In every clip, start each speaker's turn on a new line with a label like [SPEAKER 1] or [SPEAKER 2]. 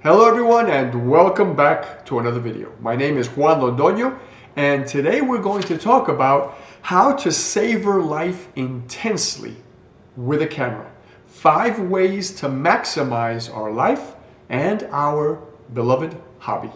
[SPEAKER 1] Hello everyone and welcome back to another video. My name is Juan Londoño and today we're going to talk about how to savor life intensely with a camera. 5 ways to maximize our life and our beloved hobby.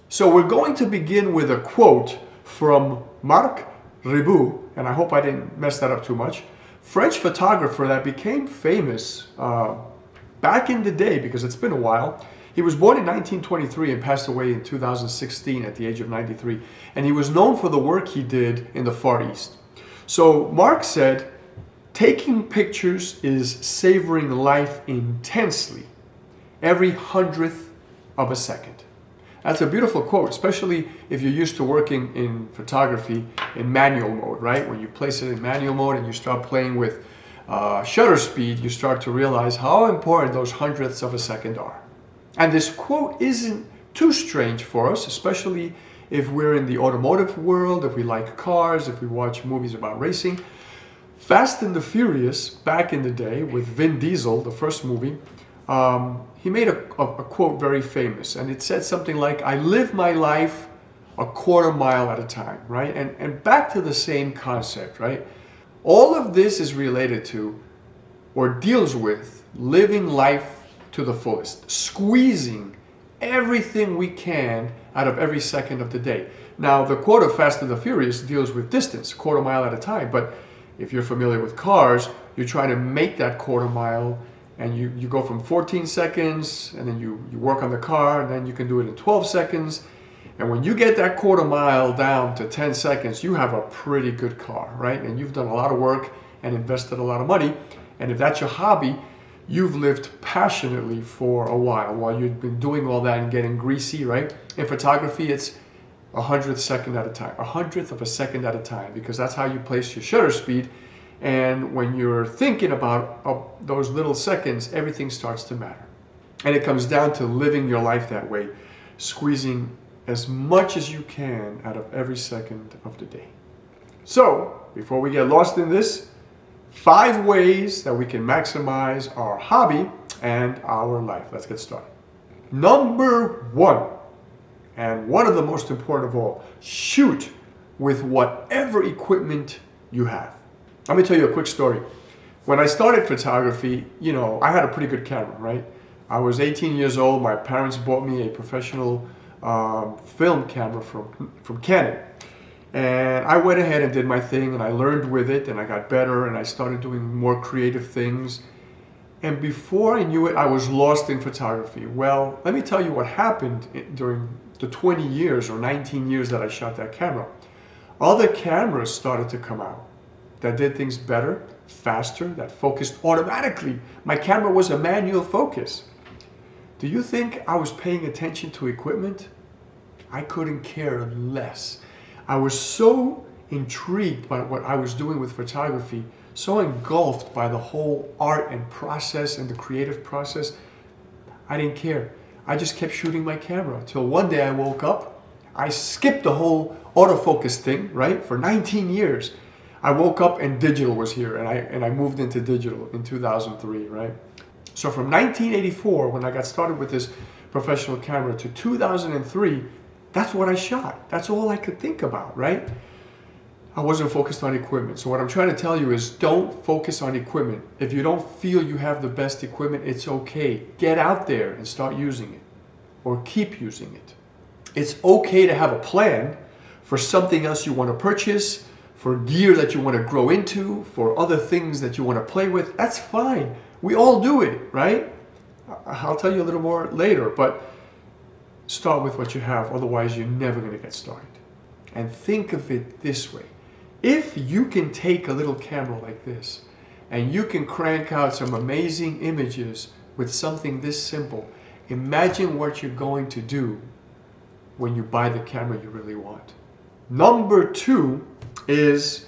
[SPEAKER 1] So we're going to begin with a quote from Marc, and I hope I didn't mess that up too much, French photographer that became famous back in the day because it's been a while. He was born in 1923 and passed away in 2016 at the age of 93. And he was known for the work he did in the Far East. So Marc said, taking pictures is savoring life intensely, every 100th of a second. That's a beautiful quote, especially if you're used to working in photography in manual mode, right? When you place it in manual mode and you start playing with shutter speed, you start to realize how important those 100ths of a second are. And this quote isn't too strange for us, especially if we're in the automotive world, if we like cars, if we watch movies about racing. Fast and the Furious, back in the day with Vin Diesel, the first movie, he made a quote very famous, and it said something like, I live my life a quarter mile at a time, right? And back to the same concept, right? All of this is related to or deals with living life to the fullest, squeezing everything we can out of every second of the day. Now, the quote of Fast and the Furious deals with distance, a quarter mile at a time, but if you're familiar with cars, you're trying to make that quarter mile. And you go from 14 seconds, and then you work on the car, and then you can do it in 12 seconds. And when you get that quarter mile down to 10 seconds, you have a pretty good car, right? And you've done a lot of work and invested a lot of money. And if that's your hobby, you've lived passionately for a while you've been doing all that and getting greasy, right? In photography, it's 100th second at a time, 100th of a second at a time, because that's how you place your shutter speed. And when you're thinking about those little seconds, everything starts to matter. And it comes down to living your life that way, squeezing as much as you can out of every second of the day. So, before we get lost in this, 5 ways that we can maximize our hobby and our life. Let's get started. Number 1, and one of the most important of all, shoot with whatever equipment you have. Let me tell you a quick story. When I started photography, I had a pretty good camera, right? I was 18 years old. My parents bought me a professional film camera from Canon. And I went ahead and did my thing, and I learned with it, and I got better, and I started doing more creative things. And before I knew it, I was lost in photography. Well, let me tell you what happened during the 20 years or 19 years that I shot that camera. Other cameras started to come out that did things better, faster, that focused automatically. My camera was a manual focus. Do you think I was paying attention to equipment? I couldn't care less. I was so intrigued by what I was doing with photography, so engulfed by the whole art and process and the creative process, I didn't care. I just kept shooting my camera till one day I woke up. I skipped the whole autofocus thing, right, for 19 years. I woke up and digital was here, and I moved into digital in 2003, right? So from 1984, when I got started with this professional camera, to 2003, that's what I shot. That's all I could think about, right? I wasn't focused on equipment. So what I'm trying to tell you is don't focus on equipment. If you don't feel you have the best equipment, it's okay. Get out there and start using it, or keep using it. It's okay to have a plan for something else you want to purchase, for gear that you want to grow into, for other things that you want to play with. That's fine. We all do it, right? I'll tell you a little more later, but start with what you have. Otherwise, you're never going to get started. And think of it this way. If you can take a little camera like this and you can crank out some amazing images with something this simple, imagine what you're going to do when you buy the camera you really want. Number 2 is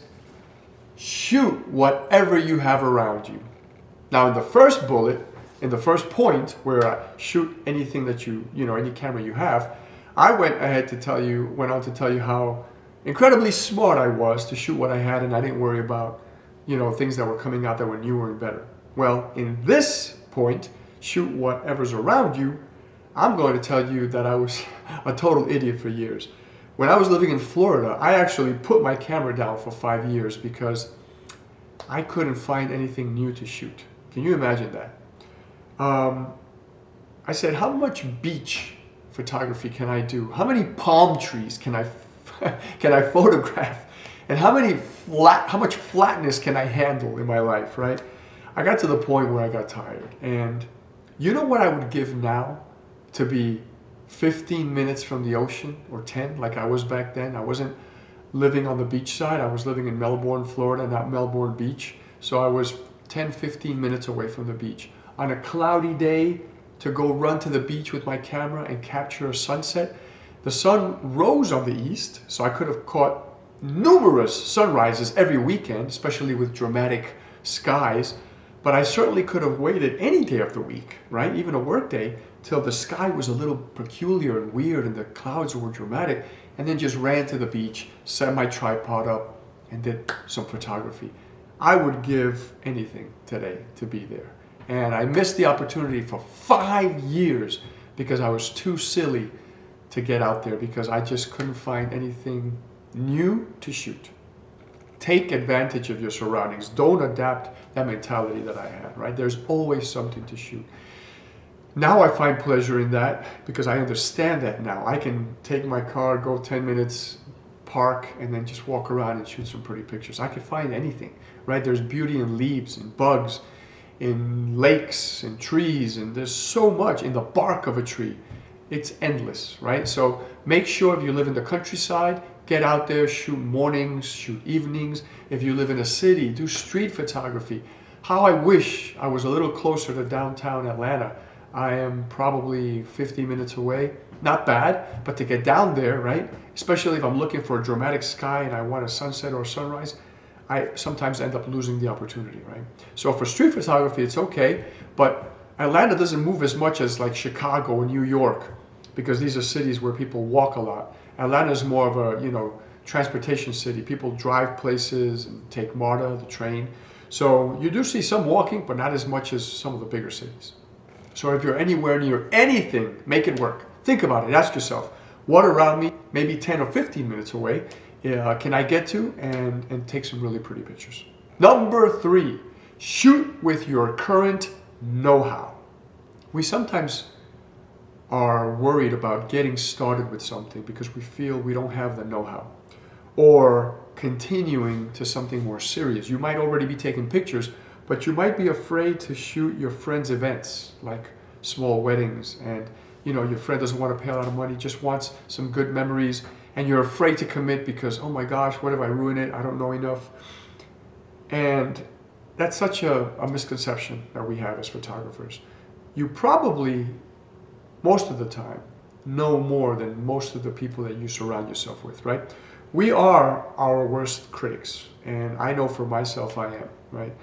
[SPEAKER 1] shoot whatever you have around you. Now, in the first bullet, in the first point where I shoot anything that any camera you have, I went on to tell you how incredibly smart I was to shoot what I had, and I didn't worry about things that were coming out that were newer and better. Well, in this point, shoot whatever's around you, I'm going to tell you that I was a total idiot for years. When I was living in Florida, I actually put my camera down for 5 years because I couldn't find anything new to shoot. Can you imagine that? I said, how much beach photography can I do? How many palm trees can I photograph? And how much flatness can I handle in my life, right? I got to the point where I got tired. And you know what I would give now to be 15 minutes from the ocean, or 10, like I was back then? I wasn't living on the beach side. I was living in Melbourne, Florida, not Melbourne Beach. So I was 10, 15 minutes away from the beach. On a cloudy day, to go run to the beach with my camera and capture a sunset. The sun rose on the east, so I could have caught numerous sunrises every weekend, especially with dramatic skies. But I certainly could have waited any day of the week, right? Even a work day, till the sky was a little peculiar and weird and the clouds were dramatic, and then just ran to the beach, set my tripod up, and did some photography. I would give anything today to be there. And I missed the opportunity for 5 years because I was too silly to get out there, because I just couldn't find anything new to shoot. Take advantage of your surroundings. Don't adapt that mentality that I had, right? There's always something to shoot. Now I find pleasure in that because I understand that now. I can take my car, go 10 minutes, park, and then just walk around and shoot some pretty pictures. I can find anything, right? There's beauty in leaves and bugs, in lakes and trees, and there's so much in the bark of a tree. It's endless, right? So make sure if you live in the countryside, get out there, shoot mornings, shoot evenings. If you live in a city, do street photography. How I wish I was a little closer to downtown Atlanta. I am probably 50 minutes away. Not bad, but to get down there, right? Especially if I'm looking for a dramatic sky and I want a sunset or a sunrise, I sometimes end up losing the opportunity, right? So for street photography, it's okay, but Atlanta doesn't move as much as like Chicago or New York, because these are cities where people walk a lot. Atlanta is more of a, transportation city. People drive places and take MARTA, the train. So you do see some walking, but not as much as some of the bigger cities. So if you're anywhere near anything, make it work. Think about it. Ask yourself, what around me, maybe 10 or 15 minutes away, can I get to and take some really pretty pictures? Number 3, shoot with your current know-how. We sometimes are worried about getting started with something because we feel we don't have the know-how, or continuing to something more serious. You might already be taking pictures, but you might be afraid to shoot your friend's events, like small weddings, and your friend doesn't want to pay a lot of money, just wants some good memories, and you're afraid to commit because, oh my gosh, what if I ruin it? I don't know enough. And that's such a misconception that we have as photographers. You probably, most of the time, know more than most of the people that you surround yourself with, right? We are our worst critics, and I know for myself I am, right?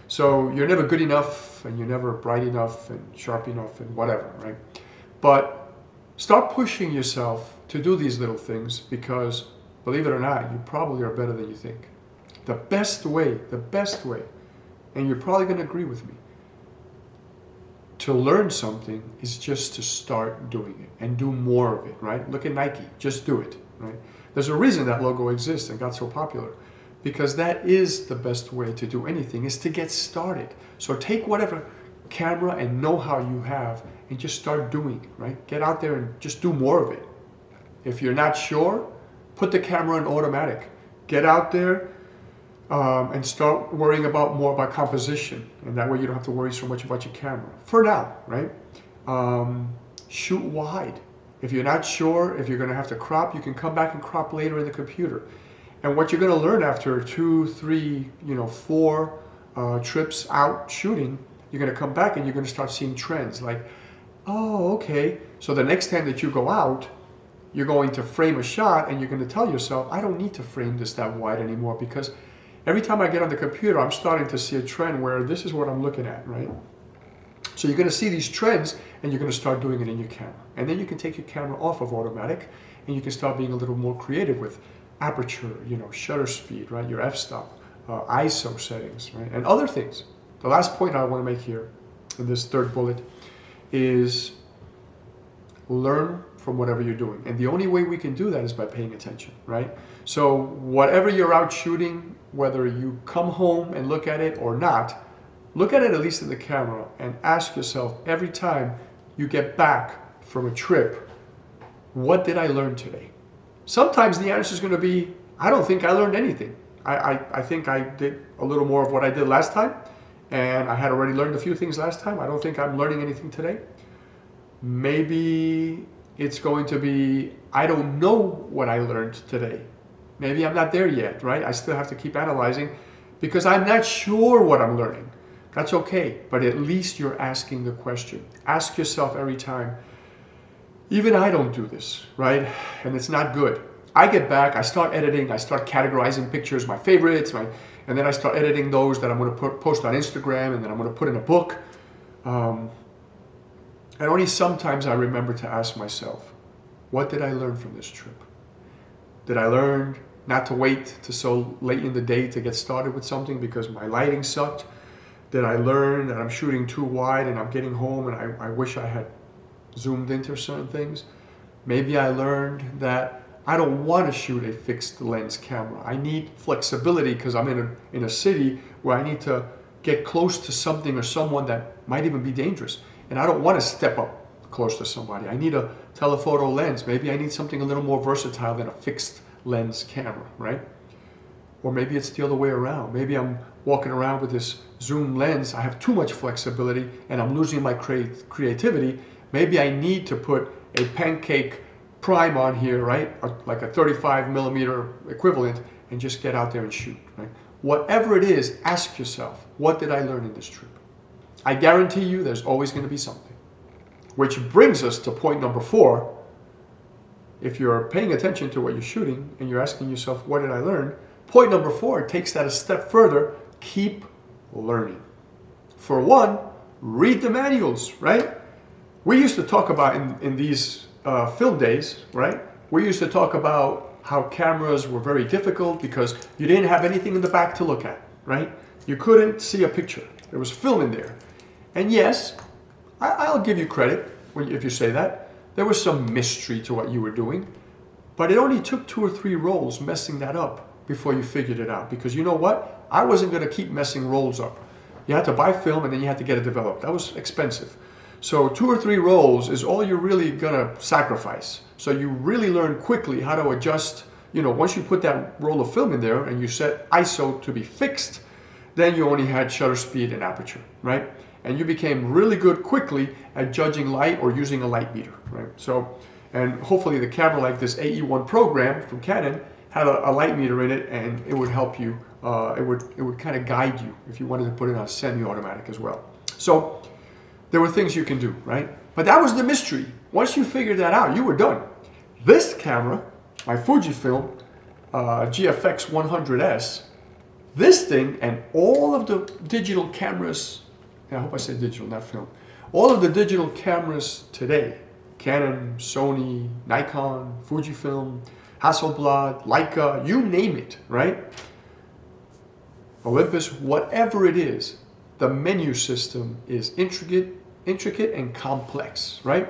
[SPEAKER 1] So you're never good enough, and you're never bright enough and sharp enough and whatever, right? But start pushing yourself to do these little things, because believe it or not, you probably are better than you think. The best way, and you're probably going to agree with me, to learn something is just to start doing it and do more of it, right? Look at Nike, just do it, right? There's a reason that logo exists and got so popular, because that is the best way to do anything, is to get started. So take whatever camera and know-how you have and just start doing it, right? Get out there and just do more of it. If you're not sure, put the camera in automatic. Get out there and start worrying more about composition, and that way you don't have to worry so much about your camera. For now, right? Shoot wide. If you're not sure if you're going to have to crop, you can come back and crop later in the computer. And what you're going to learn after 2, 3, 4 trips out shooting, you're going to come back and you're going to start seeing trends like, oh, okay. So the next time that you go out, you're going to frame a shot and you're going to tell yourself, I don't need to frame this that wide anymore, because every time I get on the computer, I'm starting to see a trend where this is what I'm looking at, right? So you're going to see these trends and you're going to start doing it in your camera. And then you can take your camera off of automatic and you can start being a little more creative with aperture, shutter speed, right? Your f-stop, ISO settings, right? And other things. The last point I want to make here in this third bullet is learn from whatever you're doing. And the only way we can do that is by paying attention, right? So whatever you're out shooting, whether you come home and look at it or not, look at it at least in the camera and ask yourself every time you get back from a trip, what did I learn today? Sometimes the answer is going to be, I don't think I learned anything. I think I did a little more of what I did last time, and I had already learned a few things last time. I don't think I'm learning anything today. Maybe it's going to be, I don't know what I learned today. Maybe I'm not there yet, right? I still have to keep analyzing because I'm not sure what I'm learning. That's okay, but at least you're asking the question. Ask yourself every time, even I don't do this, right? And it's not good. I get back, I start editing, I start categorizing pictures, my favorites, and then I start editing those that I'm going to post on Instagram, and then I'm going to put in a book. And only sometimes I remember to ask myself, what did I learn from this trip? Did I learn not to wait till so late in the day to get started with something because my lighting sucked? Did I learn that I'm shooting too wide and I'm getting home and I wish I had zoomed into certain things? Maybe I learned that I don't want to shoot a fixed lens camera. I need flexibility because I'm in a city where I need to get close to something or someone that might even be dangerous. And I don't want to step up close to somebody. I need a telephoto lens. Maybe I need something a little more versatile than a fixed lens camera, right? Or maybe it's the other way around. Maybe I'm walking around with this zoom lens. I have too much flexibility and I'm losing my creativity. Maybe I need to put a pancake prime on here, right? Like a 35 millimeter equivalent, and just get out there and shoot, right? Whatever it is, ask yourself, what did I learn in this trip? I guarantee you there's always going to be something. Which brings us to point number 4. If you're paying attention to what you're shooting and you're asking yourself, what did I learn? Point number 4 takes that a step further. Keep learning. For one, read the manuals, right? We used to talk about in these film days, right? We used to talk about how cameras were very difficult because you didn't have anything in the back to look at, right? You couldn't see a picture. There was film in there. And yes, I'll give you credit if you say that. There was some mystery to what you were doing, but it only took 2 or 3 rolls messing that up before you figured it out. Because you know what? I wasn't going to keep messing rolls up. You had to buy film and then you had to get it developed. That was expensive. So 2 or 3 rolls is all you're really going to sacrifice. So you really learn quickly how to adjust. You know, once you put that roll of film in there and you set ISO to be fixed, then you only had shutter speed and aperture, right? And you became really good quickly at judging light or using a light meter, right? So, and hopefully the camera like this AE1 program from Canon had a light meter in it, and it would help you. It would kind of guide you if you wanted to put it on semi-automatic as well. So there were things you can do, right? But that was the mystery. Once you figured that out, you were done. This camera, my Fujifilm GFX 100S, this thing and all of the digital cameras, I hope I said digital, not film, all of the digital cameras today, Canon, Sony, Nikon, Fujifilm, Hasselblad, Leica, you name it, right? Olympus, whatever it is, the menu system is intricate and complex, right?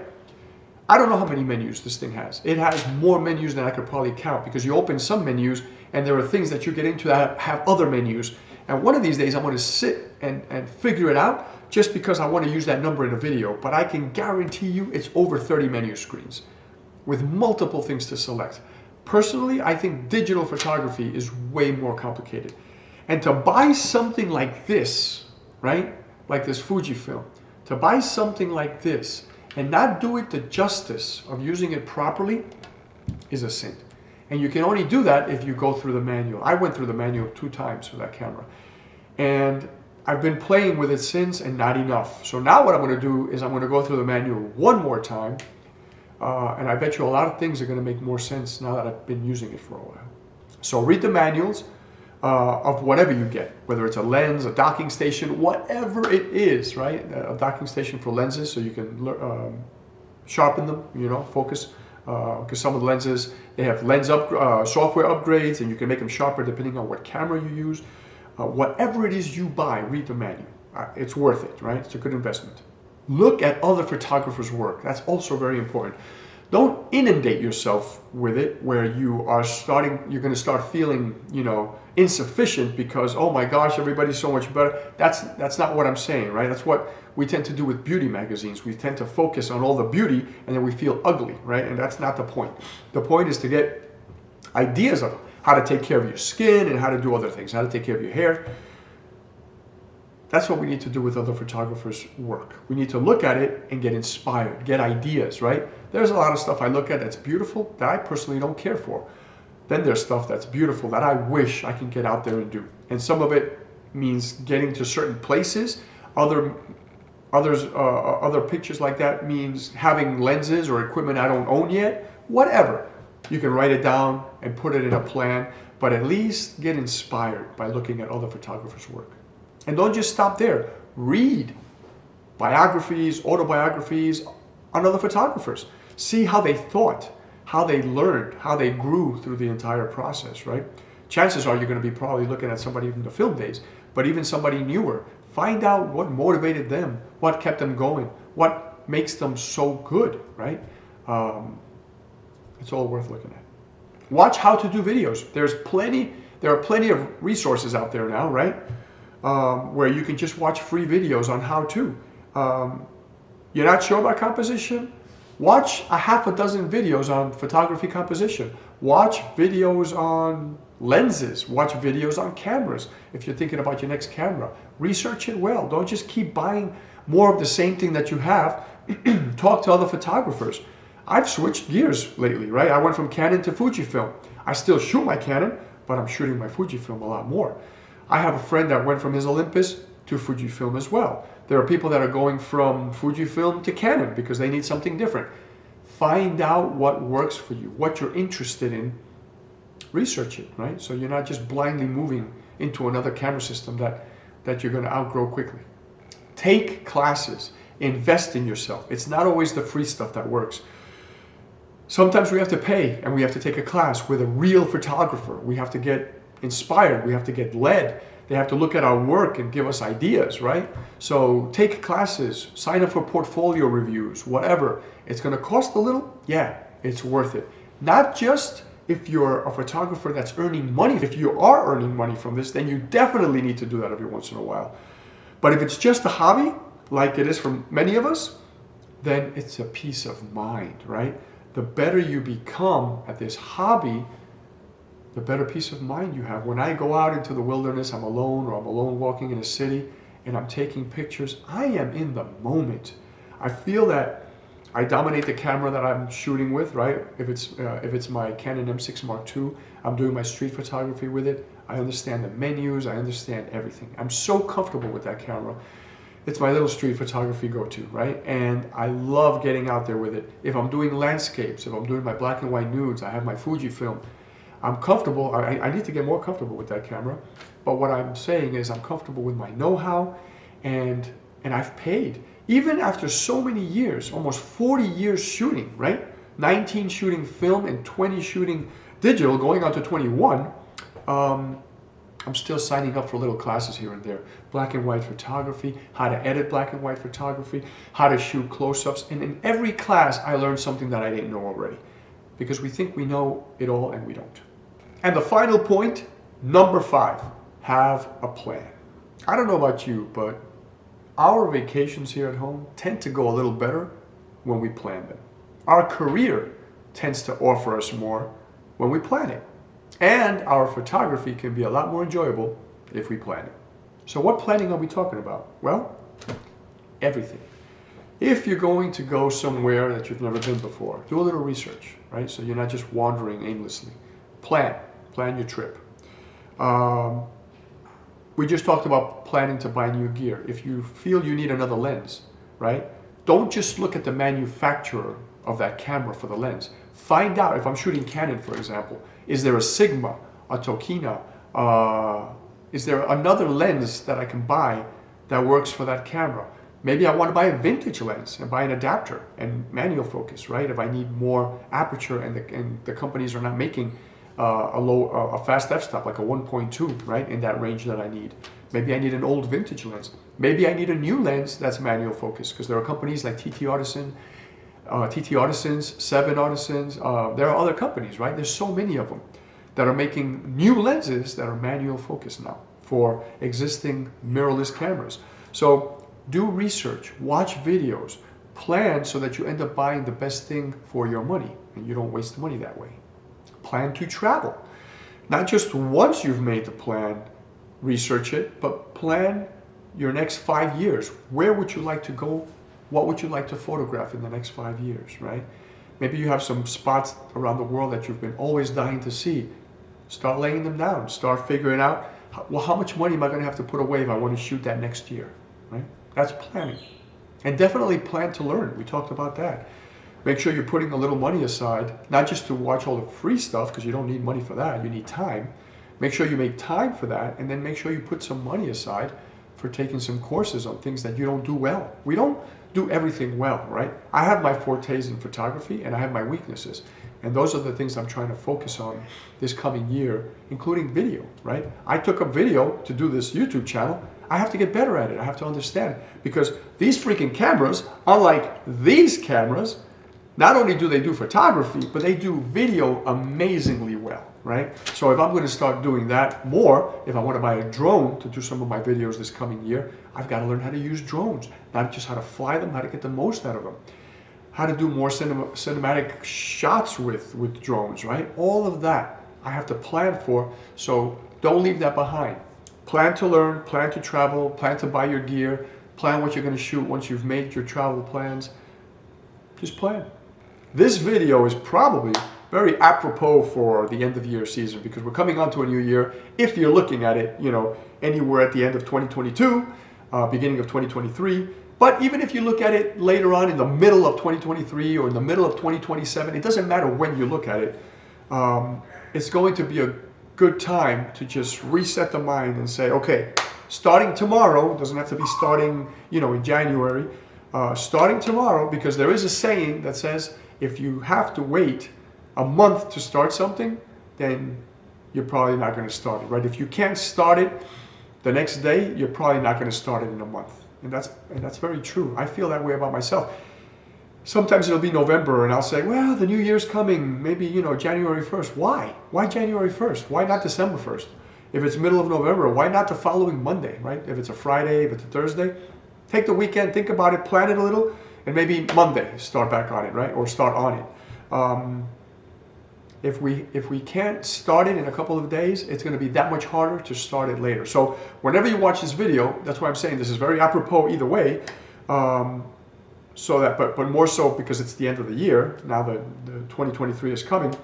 [SPEAKER 1] I don't know how many menus this thing has. It has more menus than I could probably count because you open some menus and there are things that you get into that have other menus. And one of these days I'm going to sit and figure it out just because I want to use that number in a video. But I can guarantee you it's over 30 menu screens with multiple things to select. Personally, I think digital photography is way more complicated. And to buy something like this, right? Like this Fujifilm, to buy something like this and not do it the justice of using it properly is a sin. And you can only do that if you go through the manual. I went through the manual 2 times for that camera. And I've been playing with it since and not enough. So now what I'm going to do is I'm going to go through the manual one more time. And I bet you a lot of things are going to make more sense now that I've been using it for a while. So read the manuals of whatever you get, whether it's a lens, a docking station, whatever it is, right? A docking station for lenses so you can sharpen them, you know, focus. Because some of the lenses, they have lens software upgrades and you can make them sharper depending on what camera you use. Whatever it is you buy, read the manual. It's worth it, right? It's a good investment. Look at other photographers' work. That's also very important. Don't inundate yourself with it where you're going to start feeling, insufficient because, oh my gosh, everybody's so much better. That's not what I'm saying, right? That's what we tend to do with beauty magazines. We tend to focus on all the beauty and then we feel ugly, right? And that's not the point. The point is to get ideas of how to take care of your skin and how to do other things, how to take care of your hair. That's what we need to do with other photographers' work. We need to look at it and get inspired, get ideas, right? There's a lot of stuff I look at that's beautiful that I personally don't care for. Then there's stuff that's beautiful that I wish I can get out there and do. And some of it means getting to certain places. Other pictures like that means having lenses or equipment I don't own yet. Whatever. You can write it down and put it in a plan, but at least get inspired by looking at other photographers' work. And don't just stop there. Read biographies, autobiographies on other photographers. See how they thought, how they learned, how they grew through the entire process, right? Chances are you're going to be probably looking at somebody from the film days, but even somebody newer. Find out what motivated them, what kept them going, what makes them so good, right? It's all worth looking at. Watch how to do videos. There are plenty of resources out there now, right? Where you can just watch free videos on how to. You're not sure about composition? Watch a half a dozen videos on photography composition. Watch videos on lenses. Watch videos on cameras. If you're thinking about your next camera, research it well. Don't just keep buying more of the same thing that you have. Talk to other photographers. I've switched gears lately, right? I went from Canon to Fujifilm. I still shoot my Canon, but I'm shooting my Fujifilm a lot more. I have a friend that went from his Olympus to Fujifilm as well. There are people that are going from Fujifilm to Canon because they need something different. Find out what works for you, what you're interested in. Research it, right? So you're not just blindly moving into another camera system that you're going to outgrow quickly. Take classes. Invest in yourself. It's not always the free stuff that works. Sometimes we have to pay and we have to take a class with a real photographer. We have to get inspired. We have to get led. They have to look at our work and give us ideas, right? So take classes, sign up for portfolio reviews, whatever. It's going to cost a little. Yeah, it's worth it. Not just if you're a photographer that's earning money. If you are earning money from this, then you definitely need to do that every once in a while. But if it's just a hobby, like it is for many of us, then it's a peace of mind, right? The better you become at this hobby, the better peace of mind you have. When I go out into the wilderness, I'm alone, or I'm alone walking in a city, and I'm taking pictures, I am in the moment. I feel that I dominate the camera that I'm shooting with, right? If it's my Canon M6 Mark II, I'm doing my street photography with it. I understand the menus, I understand everything. I'm so comfortable with that camera. It's my little street photography go-to, right? And I love getting out there with it. If I'm doing landscapes, if I'm doing my black and white nudes, I have my Fujifilm. I'm comfortable. I need to get more comfortable with that camera. But what I'm saying is I'm comfortable with my know-how, and I've paid. Even after so many years, almost 40 years shooting, right? 19 shooting film and 20 shooting digital, going on to 21. I'm still signing up for little classes here and there. Black and white photography, how to edit black and white photography, how to shoot close-ups. And in every class, I learned something that I didn't know already. Because we think we know it all and we don't. And the final point, number 5, have a plan. I don't know about you, but our vacations here at home tend to go a little better when we plan them. Our career tends to offer us more when we plan it. And our photography can be a lot more enjoyable if we plan it. So what planning are we talking about? Well, everything. If you're going to go somewhere that you've never been before, do a little research, right? So you're not just wandering aimlessly. Plan your trip. We just talked about planning to buy new gear. If you feel you need another lens, right? Don't just look at the manufacturer of that camera for the lens. Find out, if I'm shooting Canon, for example, is there a Sigma, a Tokina? Is there another lens that I can buy that works for that camera? Maybe I want to buy a vintage lens and buy an adapter and manual focus, right? If I need more aperture and the companies are not making a fast f-stop, like a 1.2, right, in that range that I need. Maybe I need an old vintage lens. Maybe I need a new lens that's manual focus, because there are companies like TT Artisans, Seven Artisans. There are other companies, right? There's so many of them that are making new lenses that are manual focus now for existing mirrorless cameras. So do research, watch videos, plan so that you end up buying the best thing for your money and you don't waste money that way. Plan to travel. Not just once you've made the plan, research it, but plan your next 5 years. Where would you like to go? What would you like to photograph in the next 5 years, right? Maybe you have some spots around the world that you've been always dying to see. Start laying them down. Start figuring out, well, how much money am I going to have to put away if I want to shoot that next year, right? That's planning. And definitely plan to learn. We talked about that. Make sure you're putting a little money aside, not just to watch all the free stuff, because you don't need money for that. You need time. Make sure you make time for that, and then make sure you put some money aside for taking some courses on things that you don't do well. We don't do everything well, right? I have my fortes in photography and I have my weaknesses. And those are the things I'm trying to focus on this coming year, including video, right? I took up video to do this YouTube channel. I have to get better at it. I have to understand, because these freaking cameras, unlike these cameras, not only do they do photography, but they do video amazingly well, right? So if I'm going to start doing that more, if I want to buy a drone to do some of my videos this coming year, I've got to learn how to use drones, not just how to fly them, how to get the most out of them, how to do more cinematic shots with drones, right? All of that I have to plan for, so don't leave that behind. Plan to learn, plan to travel, plan to buy your gear, plan what you're going to shoot once you've made your travel plans. Just plan. This video is probably very apropos for the end of year season, because we're coming on to a new year. If you're looking at it, you know, anywhere at the end of 2022, beginning of 2023, but even if you look at it later on in the middle of 2023 or in the middle of 2027, it doesn't matter when you look at it. It's going to be a good time to just reset the mind and say, okay, starting tomorrow, doesn't have to be starting, you know, in January, starting tomorrow, because there is a saying that says, if you have to wait a month to start something, then you're probably not going to start it, right? If you can't start it the next day, you're probably not going to start it in a month. And that's very true. I feel that way about myself. Sometimes it'll be November and I'll say, well, the new year's coming, maybe, you know, January 1st. Why? Why January 1st? Why not December 1st? If it's middle of November, why not the following Monday, right? If it's a Friday, if it's a Thursday, take the weekend, think about it, plan it a little, and maybe Monday start back on it, right? Or start on it. If we can't start it in a couple of days, it's going to be that much harder to start it later. So whenever you watch this video, that's why I'm saying this is very apropos either way. So that, but more so because it's the end of the year, now that the 2023 is coming,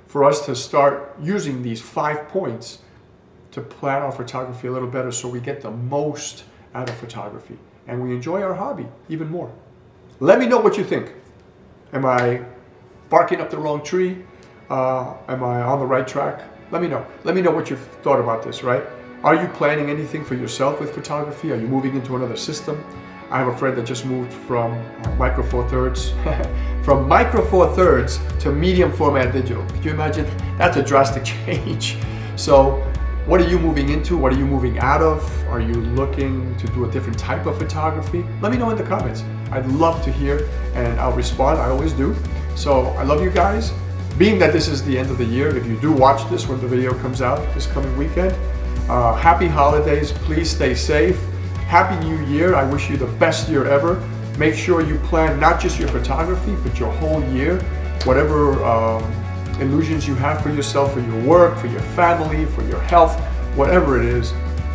[SPEAKER 1] for us to start using these 5 points to plan our photography a little better, so we get the most out of photography and we enjoy our hobby even more. Let me know what you think. Am I barking up the wrong tree? Am I on the right track? Let me know. Let me know what you've thought about this, right? Are you planning anything for yourself with photography? Are you moving into another system? I have a friend that just moved from Micro Four Thirds, from Micro Four Thirds to medium format digital. Could you imagine? That's a drastic change. So what are you moving into? What are you moving out of? Are you looking to do a different type of photography? Let me know in the comments. I'd love to hear and I'll respond. I always do. So I love you guys. Being that this is the end of the year, if you do watch this when the video comes out this coming weekend, happy holidays. Please stay safe. Happy New Year. I wish you the best year ever. Make sure you plan not just your photography, but your whole year. Whatever illusions you have for yourself, for your work, for your family, for your health, whatever it is,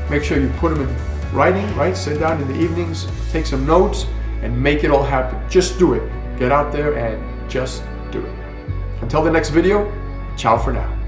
[SPEAKER 1] make sure you put them in writing, right? Sit down in the evenings, take some notes, and make it all happen. Just do it. Get out there and just do it. Until the next video, ciao for now.